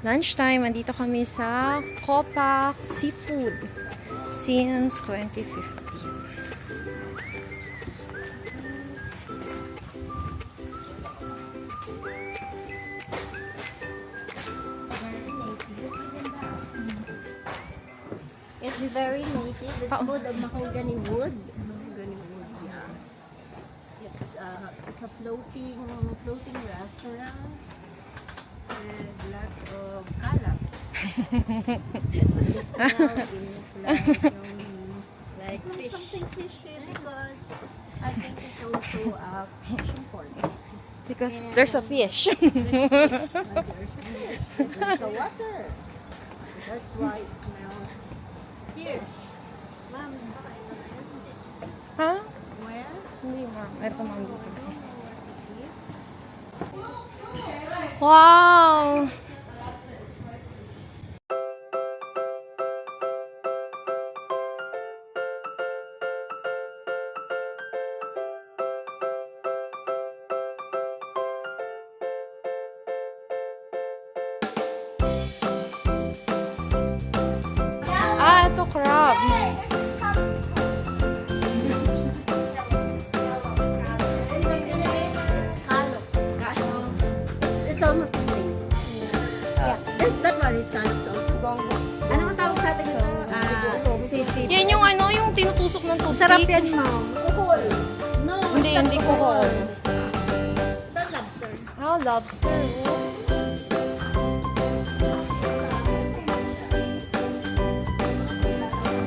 Lunchtime, andito kami sa Copac Seafood since 2015. It's very native. It's made of mahogany wood. Yeah. It's a floating restaurant with lots of kalak. The smell is like fish. Something fishy because I think it's also a fishing port. Because there's a fish. There's a water. That's why it smells. Here. Ma'am, Ha? where? Hindi ma'am. Ito ma'am dito. Wow! Ah, ito crab. It's almost the same. Yeah. That one is scallops also. Ano ang tawag sa atin ito? Sisig. Yan yung ano, yung tinutusok ng tubig. Sarap yan, ma'am. Kuhol. No. Hindi ko hol. The lobster. Ah, lobster.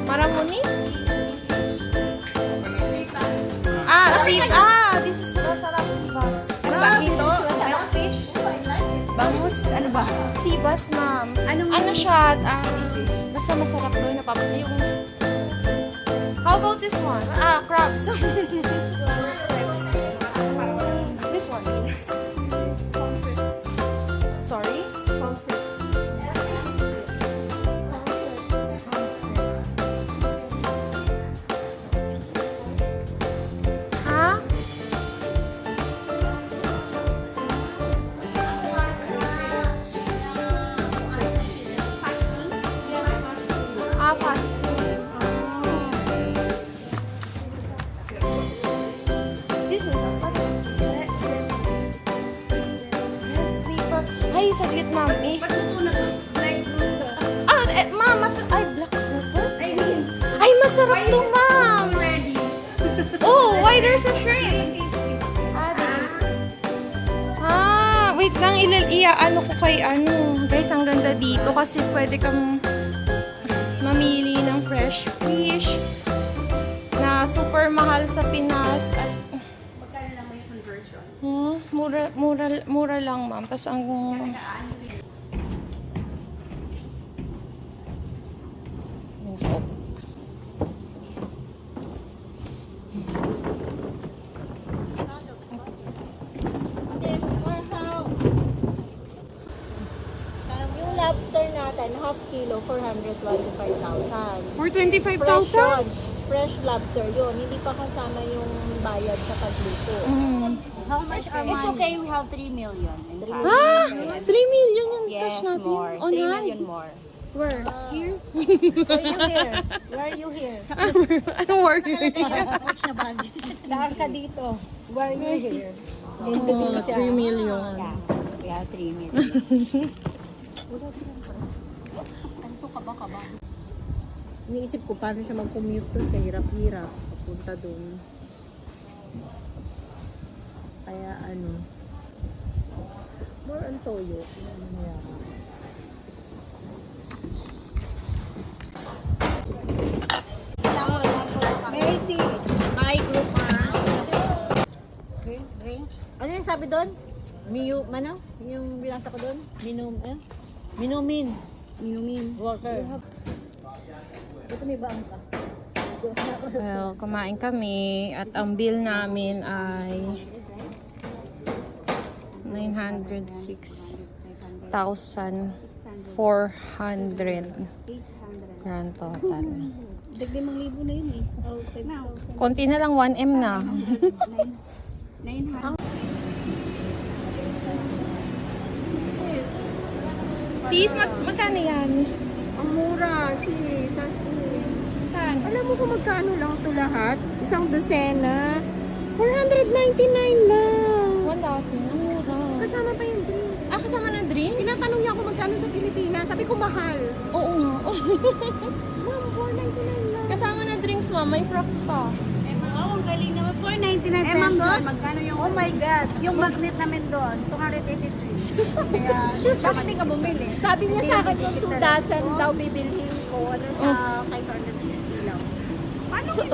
Maramuni? This is masarap sibas. Ano ba ito? Milkfish? Bangus? Ano ba? Sibas, ma'am. Ano siya? Basta masarap doon. Napapatay yung... How about this one? Crabs. This one. Sorry? Ha? Pasty. This is red snapper. Ay, saglit, ma'am. Pagluto na to. Black grouper. Ma'am, black grouper? I mean, Ay, masarap to, ma'am. ready. Oh, why there's a shrimp? Wait lang, ano ko kay Guys, ang ganda dito kasi pwede kang mamili ng fresh fish na super mahal sa Pinas at Magkano lang may conversion? mura lang, ma'am. Tapos ang Yung lobster natin, half kilo, 425,000. for Fresh 25,000? yun. Fresh lobster yun. Hindi pa kasama yung bayad sa pagluto. How much are It's okay, we have 3 million in cash. Ah! 3 million yung Yes, cash natin. more. On 3 hand. million more. Where? Here? Where you here? Where are you here? Anong work? Saan ka dito? Where are you here? Oh, 3 million. Yeah, we have 3 million. Ang suka ba ka ba? Iniisip ko paano siya mag-commute doon. Kahirap-hirap. Papunta doon. Kaya more on toyo. Macy, Thai group Drink. Ano yung sabi doon? Yung binasa ko doon? Minumin. Water. Ito may baang ka. Well, kumain kami at ang bill namin ay 906,400 grand total. Dagdag 5,000 na yun eh. Oh, 5,000. Konti na lang, 1M na. 900. Sis, magkano yan? Ang mura, sis. Magkano? Alam mo kung magkano lang ito lahat? Isang dosena. 499 lang. Wala, sis. Ang mura. Kasama pa yung drinks. Ah, kasama na drinks? Tinatanong niya ako magkano sa Pilipinas. Sabi ko mahal. Oo nga. Ma'am, 499 lang. Kasama na drinks, ma'am. May frappe pa. Wow, ang galing naman. 499 ma'am, pesos. doon, magkano yung... Oh my God. Yung magnet namin doon, 283. Kaya, bakit di ka bumili? Sabi niya sa akin yung 2 dozen Oh. daw bibilhin ko. Ano sa 560 lang.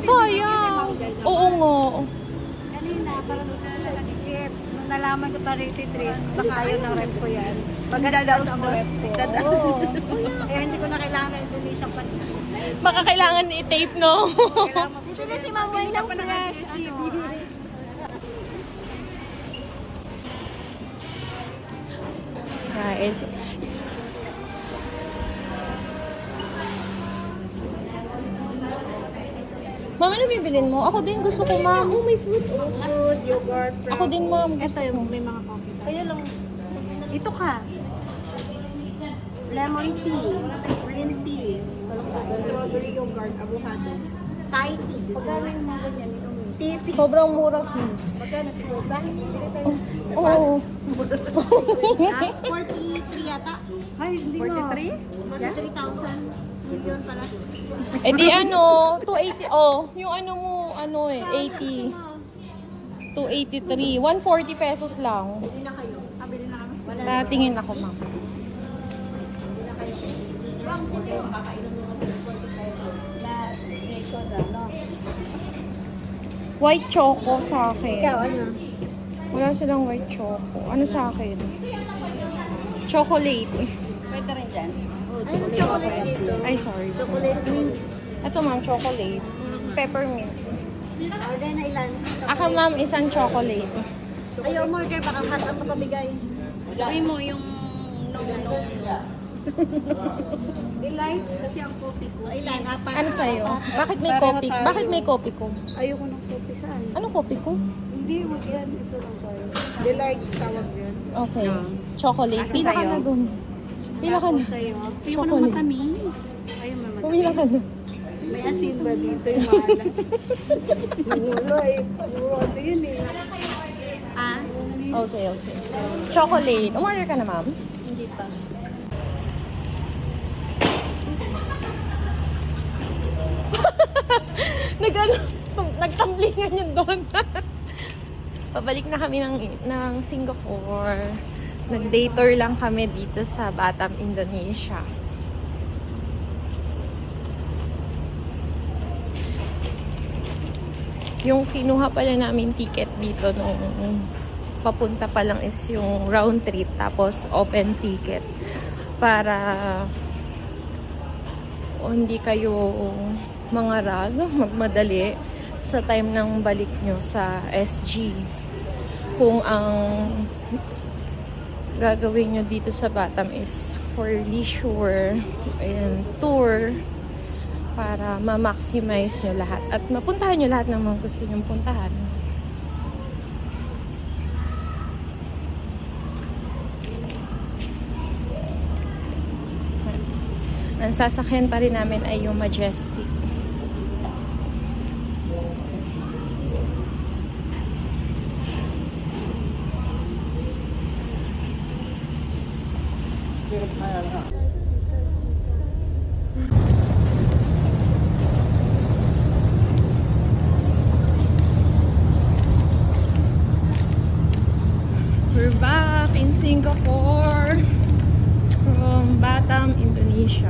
Sayang. Oo nga. Kanina, parang gusto na siya dikit. Nung nalaman ko pa rin si Trin, baka ayaw ng rep ko yan. Magdadaos ang rep ko. Kaya hindi ko na kailangan na Indonesian panikit. Baka kailangan i-tape, no? Kailangan mo. Ito na si Ma'am Wayne ng fresh. Guys. Ma'am, ano bibilin mo? Ako din gusto ko, ma'am. Oh, may fruit. Oh, fruit, yogurt, Ako din, ma'am. Ito yung may mga coffee. Kaya lang, ito ka. Lemon tea, green tea, strawberry yogurt, avocado, Thai tea. Pagkano yung mga ganyan? Tea, tea. Sobrang mura, sis. Magkano si Kuta? Oo. 43 yata. Ay, hindi 43? 43,000 million pala. Eh di ano, 280. Oh, yung ano mo, ano eh, 80. 283. 140 pesos lang. Bili na kayo. Bili na kami. Tingin ako, ma'am. White choco sa akin. Ikaw, ano? Wala silang white choco. Ano sa akin? Chocolate. Pwede rin dyan. Anong chocolate dito? Ay, sorry. Chocolate mint. Ito, ma'am, chocolate. Peppermint. Order na ilan? Ako, ma'am, isang chocolate. Ayaw mo order, baka hot ang papabigay. Gawin mo yung no. Delights kasi ang coffee ko. Ilan? Apat. Ano sa'yo? Bakit may kopi? Bakit may kopi ko? Ayoko ng coffee saan? Anong kopi ko? Hindi, wag yan. Ito lang tayo. Delights tawag yan. Okay. Chocolate. Asa Pila ka sa'yo? na dun. Pila ka na. Sa'yo. Ayoko ng Chocolate. matamis. Ayaw matamis. Pumila ka na. May asin ba dito yung maalat? Wala eh. Wala yun eh. Ah? Okay, okay. Chocolate. Umorder ka na, ma'am? Hindi pa. Nagtamblingan yun doon. Pabalik na kami ng Singapore. Nag-day tour lang kami dito sa Batam, Indonesia. Yung kinuha pala namin ticket dito nung papunta pa lang is yung round trip tapos open ticket para hindi kayo mangarag, magmadali sa time ng balik nyo sa SG. Kung ang gagawin nyo dito sa Batam is for leisure and tour para ma-maximize nyo lahat at mapuntahan nyo lahat ng mga gusto nyong puntahan. Ang sasakyan pa rin namin ay yung Majestic. We're back in Singapore from Batam, Indonesia.